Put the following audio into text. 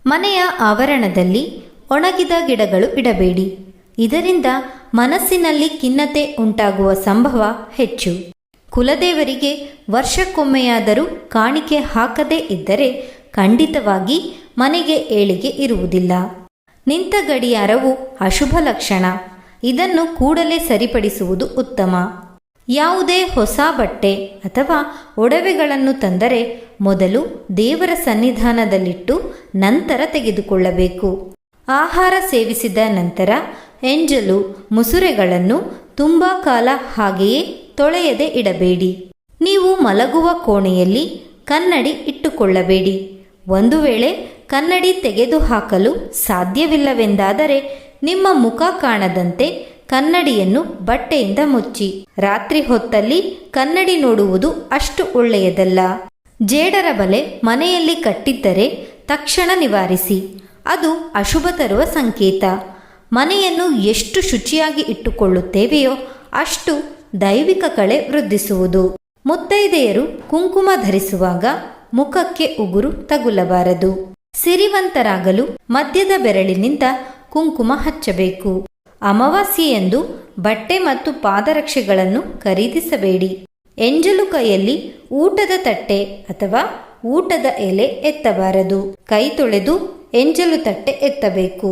ಮನೆಯ ಆವರಣದಲ್ಲಿ ಒಣಗಿದ ಗಿಡಗಳು ಇಡಬೇಡಿ. ಇದರಿಂದ ಮನಸ್ಸಿನಲ್ಲಿ ಖಿನ್ನತೆ ಉಂಟಾಗುವ ಸಂಭವ ಹೆಚ್ಚು. ಕುಲದೇವರಿಗೆ ವರ್ಷಕ್ಕೊಮ್ಮೆಯಾದರೂ ಕಾಣಿಕೆ ಹಾಕದೇ ಇದ್ದರೆ ಖಂಡಿತವಾಗಿ ಮನೆಗೆ ಏಳಿಗೆ ಇರುವುದಿಲ್ಲ. ನಿಂತ ಗಡಿಯಾರವು ಅಶುಭ ಲಕ್ಷಣ. ಇದನ್ನು ಕೂಡಲೇ ಸರಿಪಡಿಸುವುದು ಉತ್ತಮ. ಯಾವುದೇ ಹೊಸ ಬಟ್ಟೆ ಅಥವಾ ಒಡವೆಗಳನ್ನು ತಂದರೆ ಮೊದಲು ದೇವರ ಸನ್ನಿಧಾನದಲ್ಲಿಟ್ಟು ನಂತರ ತೆಗೆದುಕೊಳ್ಳಬೇಕು. ಆಹಾರ ಸೇವಿಸಿದ ನಂತರ ಎಂಜಲು ಮುಸುರೆಗಳನ್ನು ತುಂಬ ಕಾಲ ಹಾಗೆಯೇ ತೊಳೆಯದೆ ಇಡಬೇಡಿ. ನೀವು ಮಲಗುವ ಕೋಣೆಯಲ್ಲಿ ಕನ್ನಡಿ ಇಟ್ಟುಕೊಳ್ಳಬೇಡಿ. ಒಂದು ವೇಳೆ ಕನ್ನಡಿ ತೆಗೆದುಹಾಕಲು ಸಾಧ್ಯವಿಲ್ಲವೆಂದಾದರೆ ನಿಮ್ಮ ಮುಖ ಕಾಣದಂತೆ ಕನ್ನಡಿಯನ್ನು ಬಟ್ಟೆಯಿಂದ ಮುಚ್ಚಿ. ರಾತ್ರಿ ಹೊತ್ತಲ್ಲಿ ಕನ್ನಡಿ ನೋಡುವುದು ಅಷ್ಟು ಒಳ್ಳೆಯದಲ್ಲ. ಜೇಡರ ಬಲೆ ಮನೆಯಲ್ಲಿ ಕಟ್ಟಿದ್ದರೆ ತಕ್ಷಣ ನಿವಾರಿಸಿ. ಅದು ಅಶುಭ ತರುವ ಸಂಕೇತ. ಮನೆಯನ್ನು ಎಷ್ಟು ಶುಚಿಯಾಗಿ ಇಟ್ಟುಕೊಳ್ಳುತ್ತೇವೆಯೋ ಅಷ್ಟು ದೈವಿಕ ಕಳೆ ವೃದ್ಧಿಸುವುದು. ಮುತ್ತೈದೆಯರು ಕುಂಕುಮ ಧರಿಸುವಾಗ ಮುಖಕ್ಕೆ ಉಗುರು ತಗುಲಬಾರದು. ಸಿರಿವಂತರಾಗಲು ಮಧ್ಯದ ಬೆರಳಿನಿಂದ ಕುಂಕುಮ ಹಚ್ಚಬೇಕು. ಅಮಾವಾಸ್ಯೆಯಂದು ಬಟ್ಟೆ ಮತ್ತು ಪಾದರಕ್ಷೆಗಳನ್ನು ಖರೀದಿಸಬೇಡಿ. ಎಂಜಲು ಕೈಯಲ್ಲಿ ಊಟದ ತಟ್ಟೆ ಅಥವಾ ಊಟದ ಎಲೆ ಎತ್ತಬಾರದು. ಕೈ ತೊಳೆದು ಎಂಜಲು ತಟ್ಟೆ ಎತ್ತಬೇಕು.